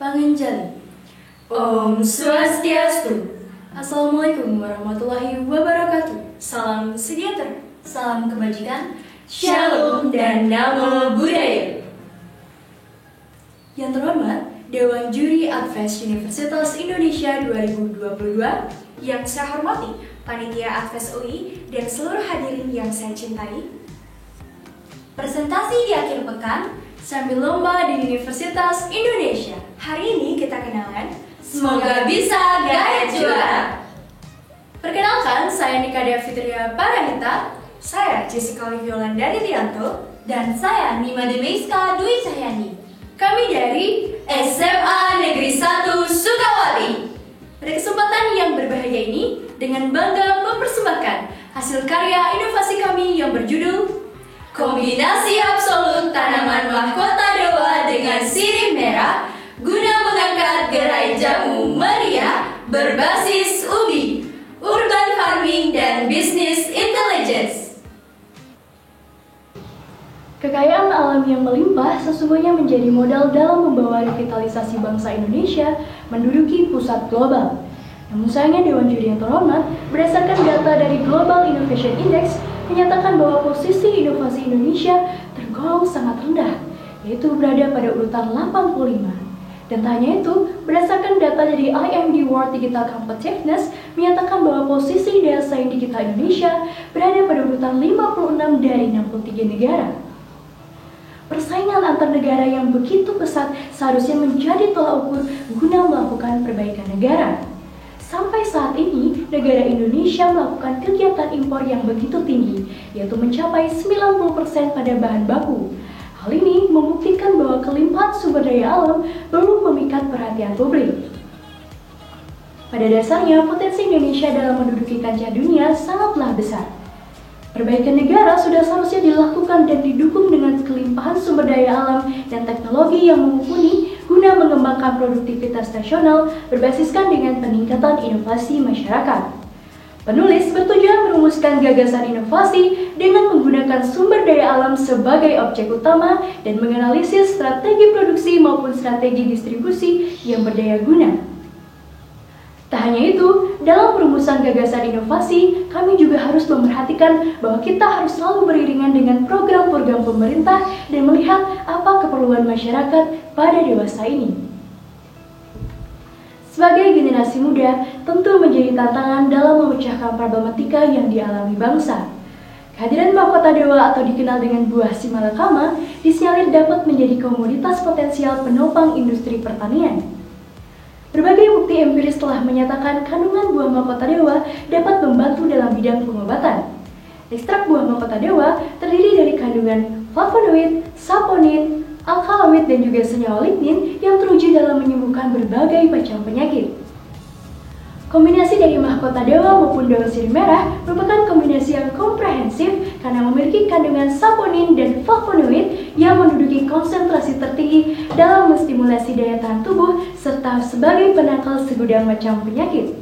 Pangenjali. Om Swastiastu. Assalamualaikum warahmatullahi wabarakatuh. Salam sejahtera, Salam kebajikan. Shalom dan Namo Buddhaya. Yang terhormat, Dewan Juri Advest Universitas Indonesia 2022. Yang saya hormati, Panitia Advest UI dan seluruh hadirin yang saya cintai. Presentasi di akhir pekan sambil lomba di Universitas Indonesia. Hari ini kita kenalan. Semoga bisa gaet juara. Perkenalkan, saya Nikada Fitria Paranita. Saya Jessica Liviolanda Rianto. Dan saya Nima Demeiska Dwi Cahyani. Kami dari SMA Negeri 1 Sukawati. Pada kesempatan yang berbahaya ini, dengan bangga mempersembahkan hasil karya inovasi kami yang berjudul Kombinasi Absolut Tanaman Mahkota Dewa dengan Sirih Merah guna mengangkat gerai jamu meriah berbasis UBI, Urban Farming dan Business Intelligence. Kekayaan alam yang melimpah sesungguhnya menjadi modal dalam membawa revitalisasi bangsa Indonesia menduduki pusat global. Namun sayangnya Dewan Juri yang terhormat, berdasarkan data dari Global Innovation Index, menyatakan bahwa posisi inovasi Indonesia tergolong sangat rendah, yaitu berada pada urutan 85. Dan tak hanya itu, berdasarkan data dari IMD World Digital Competitiveness, menyatakan bahwa posisi daya saing digital Indonesia berada pada urutan 56 dari 63 negara. Persaingan antar negara yang begitu pesat seharusnya menjadi tolak ukur guna melakukan perbaikan negara. Sampai saat ini, negara Indonesia melakukan kegiatan impor yang begitu tinggi, yaitu mencapai 90% pada bahan baku. Hal ini membuktikan bahwa kelimpahan sumber daya alam belum memikat perhatian publik. Pada dasarnya, potensi Indonesia dalam menduduki kancah dunia sangatlah besar. Perbaikan negara sudah seharusnya dilakukan dan didukung dengan kelimpahan sumber daya alam dan teknologi yang mumpuni guna mengembangkan produktivitas nasional berbasiskan dengan peningkatan inovasi masyarakat. Penulis bertujuan merumuskan gagasan inovasi dengan menggunakan sumber daya alam sebagai objek utama dan menganalisis strategi produksi maupun strategi distribusi yang berdaya guna. Tak hanya itu, dalam perumusan gagasan inovasi, kami juga harus memperhatikan bahwa kita harus selalu beriringan dengan program-program pemerintah dan melihat apa keperluan masyarakat pada dewasa ini. Sebagai generasi muda, tentu menjadi tantangan dalam memecahkan problematika yang dialami bangsa. Kehadiran mahkota dewa atau dikenal dengan buah simalakama disinyalir dapat menjadi komoditas potensial penopang industri pertanian. Berbagai bukti empiris telah menyatakan kandungan buah mahkota dewa dapat membantu dalam bidang pengobatan. Ekstrak buah mahkota dewa terdiri dari kandungan flavonoid, saponin, alkaloid dan juga senyawa lignin yang teruji dalam menyembuhkan berbagai macam penyakit. Kombinasi dari mahkota dewa maupun daun sirih merah merupakan kombinasi yang komprehensif karena memiliki kandungan saponin dan flavonoid yang menduduki konsentrasi tertinggi dalam menstimulasi daya tahan tubuh serta sebagai penangkal segudang macam penyakit.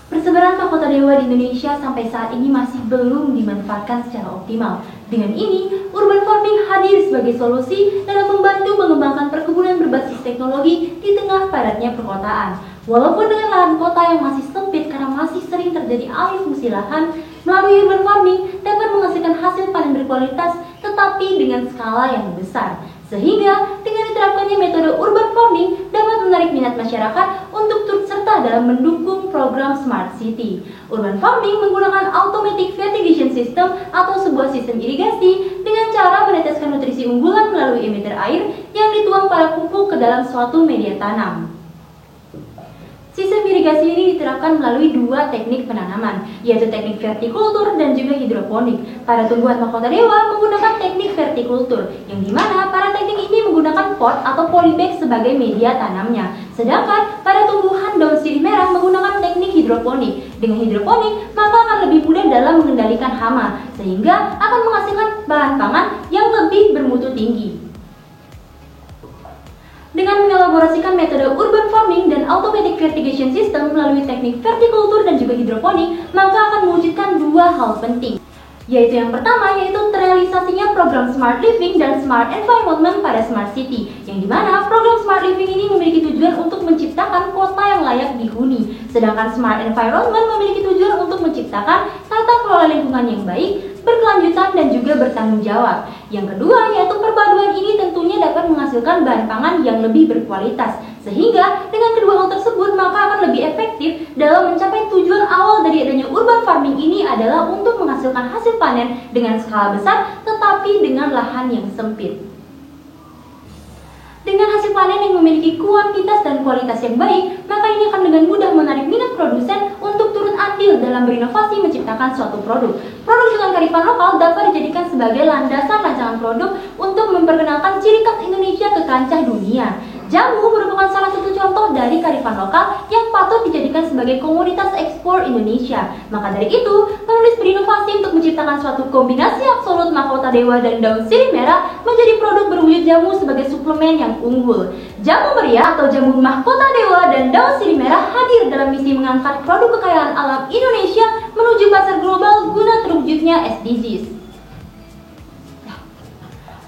Persebaran mahkota dewa di Indonesia sampai saat ini masih belum dimanfaatkan secara optimal. Dengan ini, urban farming hadir sebagai solusi dalam membantu mengembangkan perkebunan berbasis teknologi di tengah padatnya perkotaan. Walaupun dengan lahan kota yang masih sempit karena masih sering terjadi alih fungsi lahan, melalui urban farming dapat menghasilkan hasil panen berkualitas tetapi dengan skala yang besar. Sehingga dengan diterapkannya metode urban farming dapat menarik minat masyarakat untuk turut serta dalam mendukung program Smart City. Urban farming menggunakan automatic fertigation system atau sebuah sistem irigasi dengan cara meneteskan nutrisi unggulan melalui emitter air yang dituang pada pupuk ke dalam suatu media tanam. Sistem irigasi ini diterapkan melalui dua teknik penanaman, yaitu teknik vertikultur dan juga hidroponik. Pada tumbuhan mahkota dewa menggunakan teknik vertikultur, yang dimana para teknik ini menggunakan pot atau polybag sebagai media tanamnya. Sedangkan pada tumbuhan daun sirih merah menggunakan teknik hidroponik. Dengan hidroponik, maka akan lebih mudah dalam mengendalikan hama, sehingga akan menghasilkan bahan pangan yang lebih bermutu tinggi. Dengan mengelaborasikan metode urban farming dan automatic fertigation system melalui teknik vertikultur dan juga hidroponik, maka akan mewujudkan dua hal penting, yaitu yang pertama yaitu terrealisasinya program Smart Living dan Smart Environment pada Smart City, yang yang dimana program Smart Living ini memiliki tujuan untuk menciptakan kota yang layak dihuni, sedangkan Smart Environment memiliki tujuan untuk menciptakan tata kelola lingkungan yang baik, berkelanjutan dan juga bertanggung jawab. Yang kedua yaitu perpaduan ini tentunya dapat menghasilkan bahan pangan yang lebih berkualitas, sehingga dengan kedua hal tersebut maka akan lebih efektif dalam mencapai tujuan awal dari adanya urban farming ini adalah untuk menghasilkan hasil panen dengan skala besar tetapi dengan lahan yang sempit. Dengan hasil panen yang memiliki kuantitas dan kualitas yang baik, maka ini akan dengan mudah menarik minat produsen untuk turut andil dalam berinovasi menciptakan suatu produk. Produk dengan kearifan lokal dapat dijadikan sebagai landasan rancangan produk untuk memperkenalkan ciri khas Indonesia ke kancah dunia. Jamu merupakan salah satu contoh dari kearifan lokal yang patut dijadikan sebagai komoditas ekspor Indonesia. Maka dari itu, penulis berinovasi untuk menciptakan suatu kombinasi absolut mahkota dewa dan daun sirih merah menjadi produk berwujud jamu sebagai suplemen yang unggul. Jamu meriah atau jamu mahkota dewa dan daun sirih merah hadir dalam misi mengangkat produk kekayaan alam Indonesia menuju pasar global guna terwujudnya SDGs.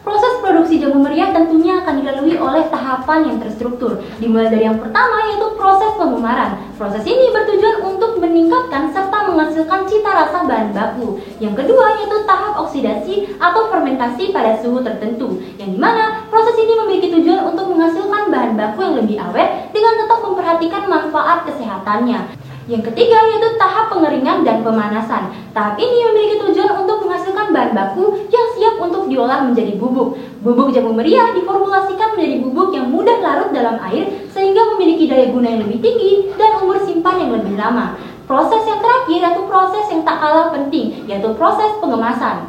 Proses produksi jamu meriah tentunya akan dilalui oleh tahapan yang terstruktur. Dimulai dari yang pertama yaitu proses pememaran. Proses ini bertujuan untuk meningkatkan serta menghasilkan cita rasa bahan baku. Yang kedua yaitu tahap oksidasi atau fermentasi pada suhu tertentu, yang dimana proses ini memiliki tujuan untuk menghasilkan bahan baku yang lebih awet dengan tetap memperhatikan manfaat kesehatannya. Yang ketiga yaitu tahap pengeringan dan pemanasan. Tahap ini memiliki tujuan untuk menghasilkan bahan baku yang siap untuk diolah menjadi bubuk. Bubuk jamu meriah diformulasikan menjadi bubuk yang mudah larut dalam air sehingga memiliki daya guna yang lebih tinggi dan umur simpan yang lebih lama. Proses yang terakhir yaitu proses yang tak kalah penting, yaitu proses pengemasan.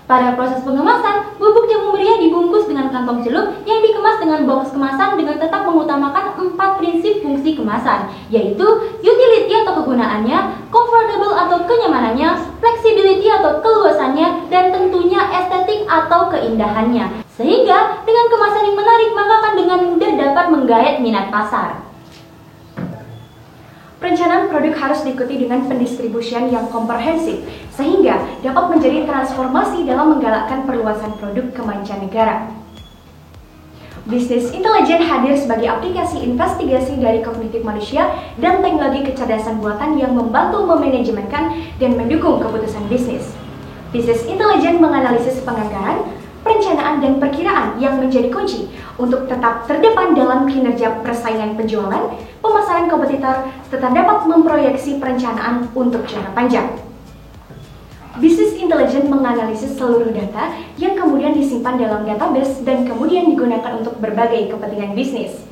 Pada proses pengemasan, bubuk jamu meriah dibungkus dengan kantong celup yang dikemas dengan box kemasan dengan tetap mengutamakan 4 prinsip fungsi kemasan, yaitu utility atau kegunaannya, comfortable atau kenyamanannya, flexibility atau keluasannya, dan tentunya estetik atau keindahannya. Sehingga dengan kemasan yang menarik maka akan dengan mudah dapat menggait minat pasar. Perencanaan produk harus diikuti dengan pendistribusian yang komprehensif, sehingga dapat menjadi transformasi dalam menggalakkan perluasan produk ke mancanegara. Bisnis intelijen hadir sebagai aplikasi investigasi dari kognitif manusia dan teknologi kecerdasan buatan yang membantu memanajemenkan dan mendukung keputusan bisnis. Bisnis intelijen menganalisis penganggaran, perencanaan dan perkiraan yang menjadi kunci untuk tetap terdepan dalam kinerja persaingan penjualan, pemasaran kompetitor, serta dapat memproyeksi perencanaan untuk jangka panjang. Bisnis intelijen menganalisis seluruh data yang kemudian disimpan dalam database dan kemudian digunakan untuk berbagai kepentingan bisnis.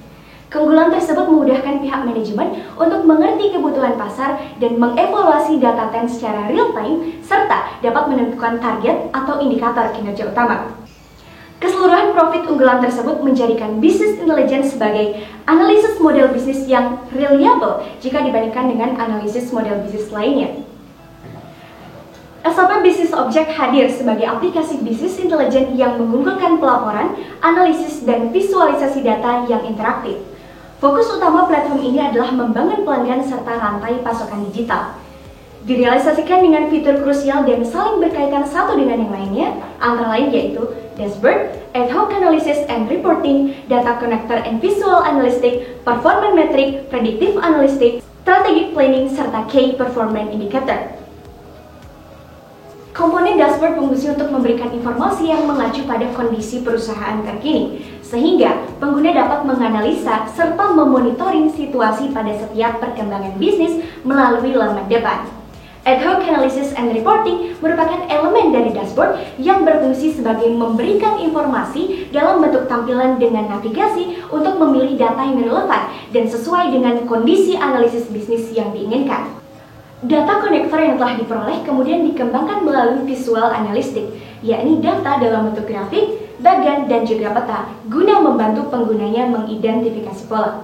Keunggulan tersebut memudahkan pihak manajemen untuk mengerti kebutuhan pasar dan mengevaluasi data trend secara real time, serta dapat menentukan target atau indikator kinerja utama. Keseluruhan profit unggulan tersebut menjadikan bisnis intelijen sebagai analisis model bisnis yang reliable jika dibandingkan dengan analisis model bisnis lainnya. SAP Business Object hadir sebagai aplikasi bisnis intelijen yang mengunggulkan pelaporan, analisis, dan visualisasi data yang interaktif. Fokus utama platform ini adalah membangun pelanggan serta rantai pasokan digital. Direalisasikan dengan fitur krusial dan saling berkaitan satu dengan yang lainnya, antara lain yaitu dashboard, ad hoc analysis and reporting, data connector and visual analytics, performance metric, predictive analytics, strategic planning, serta key performance indicator. Komponen dashboard berfungsi untuk memberikan informasi yang mengacu pada kondisi perusahaan terkini, sehingga pengguna dapat menganalisa serta memonitoring situasi pada setiap perkembangan bisnis melalui laman depan. Ad hoc analysis and reporting merupakan elemen dari dashboard yang berfungsi sebagai memberikan informasi dalam bentuk tampilan dengan navigasi untuk memilih data yang relevan dan sesuai dengan kondisi analisis bisnis yang diinginkan. Data konektor yang telah diperoleh kemudian dikembangkan melalui visual analytics, yakni data dalam bentuk grafik, bagan, dan juga peta, guna membantu penggunanya mengidentifikasi pola.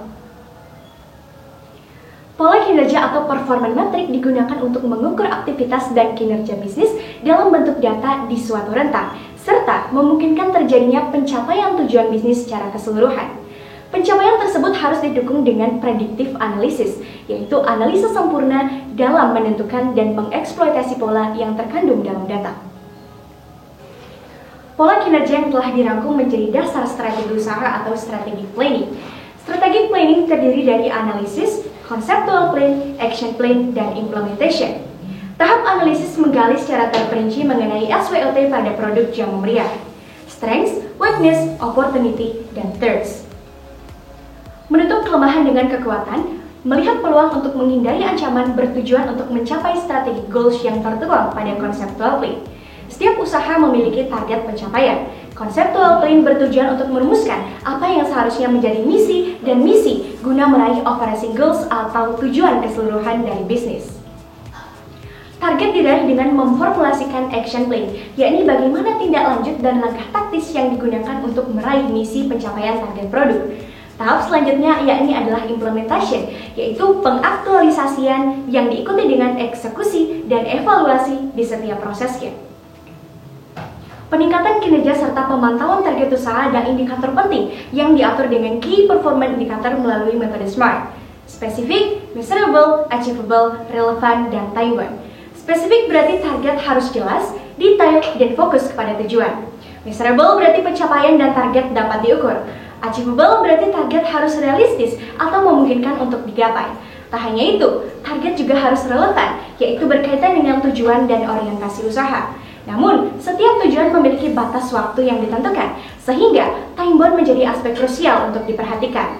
Pola kinerja atau performance metric digunakan untuk mengukur aktivitas dan kinerja bisnis dalam bentuk data di suatu rentang, serta memungkinkan terjadinya pencapaian tujuan bisnis secara keseluruhan. Pencapaian tersebut harus didukung dengan predictive analysis, yaitu analisa sempurna dalam menentukan dan mengeksploitasi pola yang terkandung dalam data. pola kinerja yang telah dirangkum menjadi dasar strategi usaha atau strategi planning. Strategi planning terdiri dari analisis, conceptual plan, action plan, dan implementation. Tahap analisis menggali secara terperinci mengenai SWOT pada produk jamu meriah, strengths, weakness, opportunity, dan threats. Menutup kelemahan dengan kekuatan, melihat peluang untuk menghindari ancaman bertujuan untuk mencapai strategi goals yang tertuang pada conceptual plan. Setiap usaha memiliki target pencapaian. Conceptual plan bertujuan untuk merumuskan apa yang seharusnya menjadi misi dan misi guna meraih operating goals atau tujuan keseluruhan dari bisnis. Target diraih dengan memformulasikan action plan, yakni bagaimana tindak lanjut dan langkah taktis yang digunakan untuk meraih misi pencapaian target produk. Tahap selanjutnya yakni adalah implementation, yaitu pengaktualisasian yang diikuti dengan eksekusi dan evaluasi di setiap prosesnya. Peningkatan kinerja serta pemantauan target usaha dan indikator penting yang diatur dengan Key Performance Indicator melalui metode SMART. Spesifik, measurable, achievable, relevant, dan time-bound. Spesifik berarti target harus jelas, detail, dan fokus kepada tujuan. Measurable berarti pencapaian dan target dapat diukur. Achievable berarti target harus realistis atau memungkinkan untuk digapai. Tak hanya itu, target juga harus relevan, yaitu berkaitan dengan tujuan dan orientasi usaha. Namun, setiap tujuan memiliki batas waktu yang ditentukan, sehingga time-bound menjadi aspek krusial untuk diperhatikan.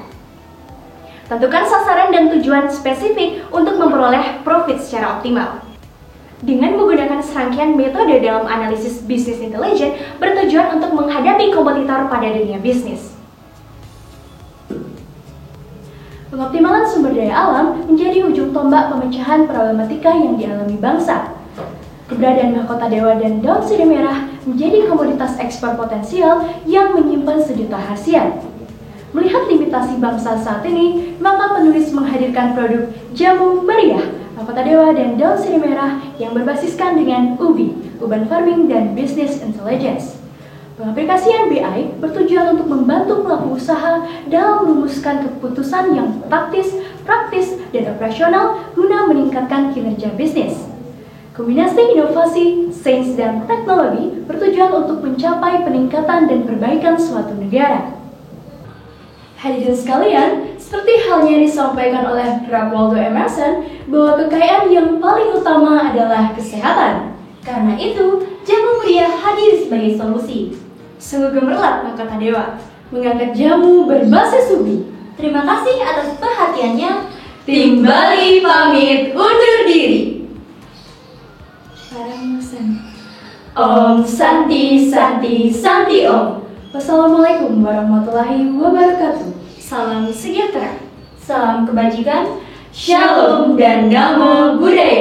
Tentukan sasaran dan tujuan spesifik untuk memperoleh profit secara optimal. Dengan menggunakan serangkaian metode dalam analisis bisnis intelijen bertujuan untuk menghadapi kompetitor pada dunia bisnis. Pengoptimalan sumber daya alam menjadi ujung tombak pemecahan problematika yang dialami bangsa. Keberadaan mahkota dewa dan daun sirih merah menjadi komoditas ekspor potensial yang menyimpan sejuta khasiat. Melihat limitasi bangsa saat ini, maka penulis menghadirkan produk jamu meriah, mahkota dewa dan daun sirih merah yang berbasiskan dengan UBI, Urban Farming dan Business Intelligence. Pengaplikasian BI bertujuan untuk membantu pelaku usaha dalam merumuskan keputusan yang taktis, praktis, dan operasional guna meningkatkan kinerja bisnis. Kombinasi inovasi, sains, dan teknologi bertujuan untuk mencapai peningkatan dan perbaikan suatu negara. Hadirin sekalian, seperti halnya disampaikan oleh Ralph Waldo Emerson bahwa kekayaan yang paling utama adalah kesehatan. Karena itu, jamu meriah hadir sebagai solusi. Sungguh gemerlap mahkota dewa mengangkat jamu berbasis ubi. Terima kasih atas perhatiannya. Tim Bali pamit undur diri. Om Santi Santi Santi Om. Wassalamualaikum warahmatullahi wabarakatuh. Salam sejahtera. Salam kebajikan. Shalom dan Namo Buddhaya.